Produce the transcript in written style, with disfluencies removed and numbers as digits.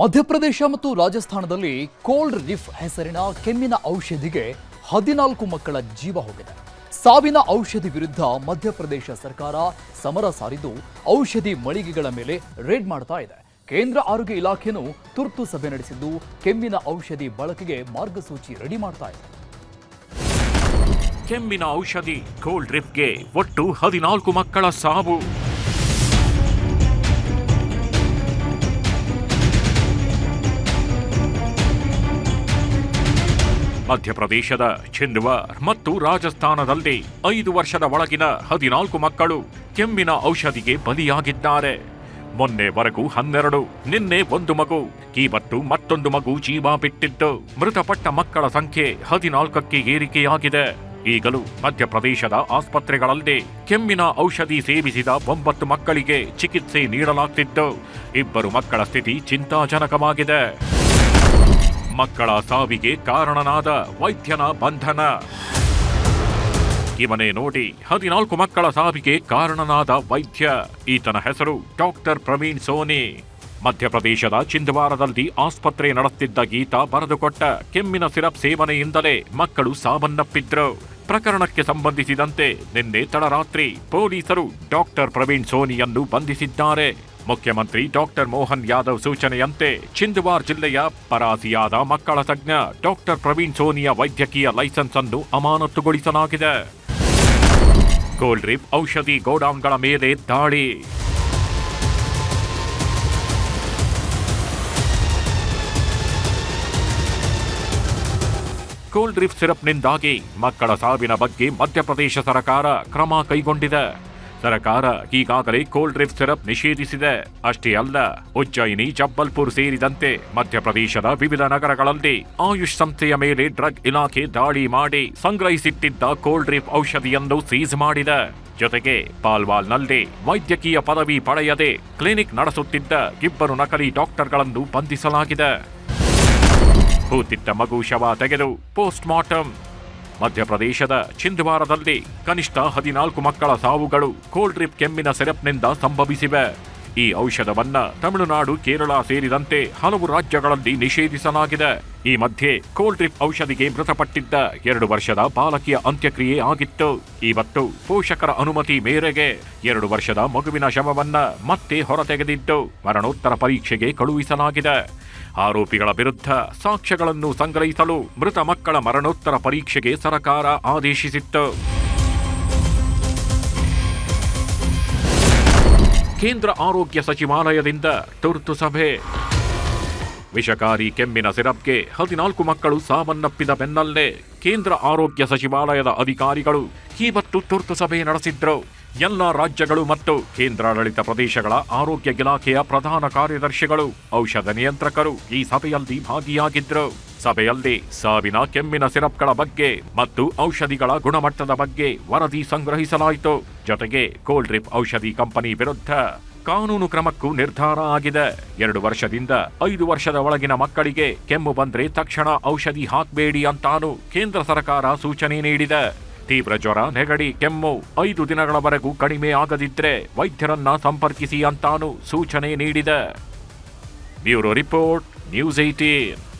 ಮಧ್ಯಪ್ರದೇಶ ಮತ್ತು ರಾಜಸ್ಥಾನದಲ್ಲಿ ಕೋಲ್ಡ್ ರಿಫ್ ಹೆಸರಿನ ಕೆಮ್ಮಿನ ಔಷಧಿಗೆ 14 ಮಕ್ಕಳ ಜೀವ ಹೋಗಿದೆ. ಸಾವಿನ ಔಷಧಿ ವಿರುದ್ಧ ಮಧ್ಯಪ್ರದೇಶ ಸರ್ಕಾರ ಸಮರ ಸಾರಿದ್ದು ಔಷಧಿ ಮಳಿಗೆಗಳ ಮೇಲೆ ರೇಡ್ ಮಾಡ್ತಾ ಇದೆ. ಕೇಂದ್ರ ಆರೋಗ್ಯ ಇಲಾಖೆಯು ತುರ್ತು ಸಭೆ ನಡೆಸಿದ್ದು ಕೆಮ್ಮಿನ ಔಷಧಿ ಬಳಕೆಗೆ ಮಾರ್ಗಸೂಚಿ ರೆಡಿ ಮಾಡ್ತಾ ಇದೆ. ಕೆಮ್ಮಿನ ಔಷಧಿ ಕೋಲ್ಡ್ ರಿಫ್ಗೆ ಒಟ್ಟು 14 ಮಕ್ಕಳ ಸಾವು. ಮಧ್ಯಪ್ರದೇಶದ ಛಿಂದ್ವಾರ್ ಮತ್ತು ರಾಜಸ್ಥಾನದಲ್ಲಿ 5 ವರ್ಷದ ಒಳಗಿನ 14 ಮಕ್ಕಳು ಕೆಮ್ಮಿನ ಔಷಧಿಗೆ ಬಲಿಯಾಗಿದ್ದಾರೆ. ಮೊನ್ನೆವರೆಗೂ 12, ನಿನ್ನೆ 1 ಮಗು, ಇವತ್ತು ಮತ್ತೊಂದು ಮಗು ಜೀವ ಬಿಟ್ಟಿದ್ದು ಮೃತಪಟ್ಟ ಮಕ್ಕಳ ಸಂಖ್ಯೆ 14ಕ್ಕೆ ಏರಿಕೆಯಾಗಿದೆ. ಈಗಲೂ ಮಧ್ಯಪ್ರದೇಶದ ಆಸ್ಪತ್ರೆಗಳಲ್ಲಿ ಕೆಮ್ಮಿನ ಔಷಧಿ ಸೇವಿಸಿದ 9 ಮಕ್ಕಳಿಗೆ ಚಿಕಿತ್ಸೆ ನೀಡಲಾಗ್ತಿದ್ದು 2 ಮಕ್ಕಳ ಸ್ಥಿತಿ ಚಿಂತಾಜನಕವಾಗಿದೆ. ಮಕ್ಕಳ ಸಾವಿಗೆ ಕಾರಣನಾದ ವೈದ್ಯನ ಬಂಧನ. ಇವನೇ ನೋಡಿ 14 ಮಕ್ಕಳ ಸಾವಿಗೆ ಕಾರಣನಾದ ವೈದ್ಯ. ಈತನ ಹೆಸರು ಡಾಕ್ಟರ್ ಪ್ರವೀಣ್ ಸೋನಿ. ಮಧ್ಯಪ್ರದೇಶದ ಚಿಂದ್ವಾರದಲ್ಲಿ ಆಸ್ಪತ್ರೆ ನಡೆಸುತ್ತಿದ್ದ ಈತ ಬರೆದುಕೊಟ್ಟ ಕೆಮ್ಮಿನ ಸಿರಪ್ ಸೇವನೆಯಿಂದಲೇ ಮಕ್ಕಳು ಸಾವನ್ನಪ್ಪಿದ್ರು. ಪ್ರಕರಣಕ್ಕೆ ಸಂಬಂಧಿಸಿದಂತೆ ನಿನ್ನೆ ತಡರಾತ್ರಿ ಪೊಲೀಸರು ಡಾಕ್ಟರ್ ಪ್ರವೀಣ್ ಸೋನಿಯನ್ನು ಬಂಧಿಸಿದ್ದಾರೆ. ಮುಖ್ಯಮಂತ್ರಿ ಡಾಕ್ಟರ್ ಮೋಹನ್ ಯಾದವ್ ಸೂಚನೆಯಂತೆ ಚಿಂದ್ವಾರ್ ಜಿಲ್ಲೆಯ ಪರಾಸಿಯಾದ ಮಕ್ಕಳ ತಜ್ಞ ಡಾಕ್ಟರ್ ಪ್ರವೀಣ್ ಸೋನಿಯ ವೈದ್ಯಕೀಯ ಲೈಸೆನ್ಸ್ ಅನ್ನು ಅಮಾನತುಗೊಳಿಸಲಾಗಿದೆ. ಕೋಲ್ಡ್ ರಿಫ್ ಔಷಧಿ ಗೋಡೌನ್ಗಳ ಮೇಲೆ ದಾಳಿ. ಕೋಲ್ಡ್ ರಿಫ್ ಸಿರಪ್ನಿಂದಾಗಿ ಮಕ್ಕಳ ಸಾವಿನ ಬಗ್ಗೆ ಮಧ್ಯಪ್ರದೇಶ ಸರ್ಕಾರ ಕ್ರಮ ಕೈಗೊಂಡಿದೆ. ಸರ್ಕಾರ ಈಗಾಗಲೇ ಕೋಲ್ಡ್ ರಿಫ್ ಸಿರಪ್ ನಿಷೇಧಿಸಿದೆ. ಅಷ್ಟೇ ಅಲ್ಲ, ಉಜ್ಜಯಿನಿ, ಜಬ್ಬಲ್ಪುರ್ ಸೇರಿದಂತೆ ಮಧ್ಯಪ್ರದೇಶದ ವಿವಿಧ ನಗರಗಳಲ್ಲಿ ಆಯುಷ್ ಸಂಸ್ಥೆಯ ಮೇಲೆ ಡ್ರಗ್ ಇಲಾಖೆ ದಾಳಿ ಮಾಡಿ ಸಂಗ್ರಹಿಸಿಟ್ಟಿದ್ದ ಕೋಲ್ಡ್ ರಿಫ್ ಔಷಧಿಯನ್ನು ಸೀಸ್ ಮಾಡಿದೆ. ಜೊತೆಗೆ ಪಾಲ್ವಾಲ್ನಲ್ಲಿ ವೈದ್ಯಕೀಯ ಪದವಿ ಪಡೆಯದೆ ಕ್ಲಿನಿಕ್ ನಡೆಸುತ್ತಿದ್ದ 2 ನಕಲಿ ಡಾಕ್ಟರ್ಗಳನ್ನು ಬಂಧಿಸಲಾಗಿದೆ. ಹೂತಿಟ್ಟ ಮಗು ಶವ ತೆಗೆದು ಪೋಸ್ಟ್ ಮಾರ್ಟಮ್. ಮಧ್ಯಪ್ರದೇಶದ ಚಿಂದ್ವಾರದಲ್ಲಿ ಕನಿಷ್ಠ 14 ಮಕ್ಕಳ ಸಾವುಗಳು ಕೋಲ್ಡ್ ರಿಫ್ ಕೆಮ್ಮಿನ ಸಿರಪ್ನಿಂದ ಸಂಭವಿಸಿವೆ. ಈ ಔಷಧವನ್ನ ತಮಿಳುನಾಡು, ಕೇರಳ ಸೇರಿದಂತೆ ಹಲವು ರಾಜ್ಯಗಳಲ್ಲಿ ನಿಷೇಧಿಸಲಾಗಿದೆ. ಈ ಮಧ್ಯೆ ಕೋಲ್ಡ್ ರಿಫ್ ಔಷಧಿಗೆ ಮೃತಪಟ್ಟಿದ್ದ 2 ವರ್ಷದ ಬಾಲಕಿಯ ಅಂತ್ಯಕ್ರಿಯೆ ಆಗಿತ್ತು. ಇವತ್ತು ಪೋಷಕರ ಅನುಮತಿ ಮೇರೆಗೆ 2 ವರ್ಷದ ಮಗುವಿನ ಶವವನ್ನ ಮತ್ತೆ ಹೊರತೆಗೆದಿದ್ದು ಮರಣೋತ್ತರ ಪರೀಕ್ಷೆಗೆ ಕಳುಹಿಸಲಾಗಿದೆ. ಆರೋಪಿಗಳ ವಿರುದ್ಧ ಸಾಕ್ಷ್ಯಗಳನ್ನು ಸಂಗ್ರಹಿಸಲು ಮೃತ ಮಕ್ಕಳ ಮರಣೋತ್ತರ ಪರೀಕ್ಷೆಗೆ ಸರ್ಕಾರ ಆದೇಶಿಸಿತ್ತು. ಕೇಂದ್ರ ಆರೋಗ್ಯ ಸಚಿವಾಲಯದಿಂದ ತುರ್ತು ಸಭೆ. ವಿಷಕಾರಿ ಕೆಮ್ಮಿನ ಸಿರಪ್ಗೆ 14 ಮಕ್ಕಳು ಸಾವನ್ನಪ್ಪಿದ ಬೆನ್ನಲ್ಲೇ ಕೇಂದ್ರ ಆರೋಗ್ಯ ಸಚಿವಾಲಯದ ಅಧಿಕಾರಿಗಳು ಇವತ್ತು ತುರ್ತು ಸಭೆ ನಡೆಸಿದ್ರು. ಎಲ್ಲ ರಾಜ್ಯಗಳು ಮತ್ತು ಕೇಂದ್ರಾಡಳಿತ ಪ್ರದೇಶಗಳ ಆರೋಗ್ಯ ಇಲಾಖೆಯ ಪ್ರಧಾನ ಕಾರ್ಯದರ್ಶಿಗಳು, ಔಷಧ ನಿಯಂತ್ರಕರು ಈ ಸಭೆಯಲ್ಲಿ ಭಾಗಿಯಾಗಿದ್ರು. ಸಭೆಯಲ್ಲಿ ಸಾವಿನ ಕೆಮ್ಮಿನ ಸಿರಪ್ಗಳ ಬಗ್ಗೆ ಮತ್ತು ಔಷಧಿಗಳ ಗುಣಮಟ್ಟದ ಬಗ್ಗೆ ವರದಿ ಸಂಗ್ರಹಿಸಲಾಯಿತು. ಜೊತೆಗೆ ಕೋಲ್ಡ್ ರಿಫ್ ಔಷಧಿ ಕಂಪನಿ ವಿರುದ್ಧ ಕಾನೂನು ಕ್ರಮಕ್ಕೂ ನಿರ್ಧಾರ ಆಗಿದೆ. 2 ವರ್ಷದಿಂದ 5 ವರ್ಷದ ಒಳಗಿನ ಮಕ್ಕಳಿಗೆ ಕೆಮ್ಮು ಬಂದ್ರೆ ತಕ್ಷಣ ಔಷಧಿ ಹಾಕಬೇಡಿ ಅಂತಾನು ಕೇಂದ್ರ ಸರ್ಕಾರ ಸೂಚನೆ ನೀಡಿದೆ. ತೀವ್ರ ಜ್ವರ, ನೆಗಡಿ, ಕೆಮ್ಮು 5 ದಿನಗಳವರೆಗೂ ಕಡಿಮೆ ಆಗದಿದ್ರೆ ವೈದ್ಯರನ್ನ ಸಂಪರ್ಕಿಸಿ ಅಂತಾನು ಸೂಚನೆ ನೀಡಿದೆ. Bureau report, News18.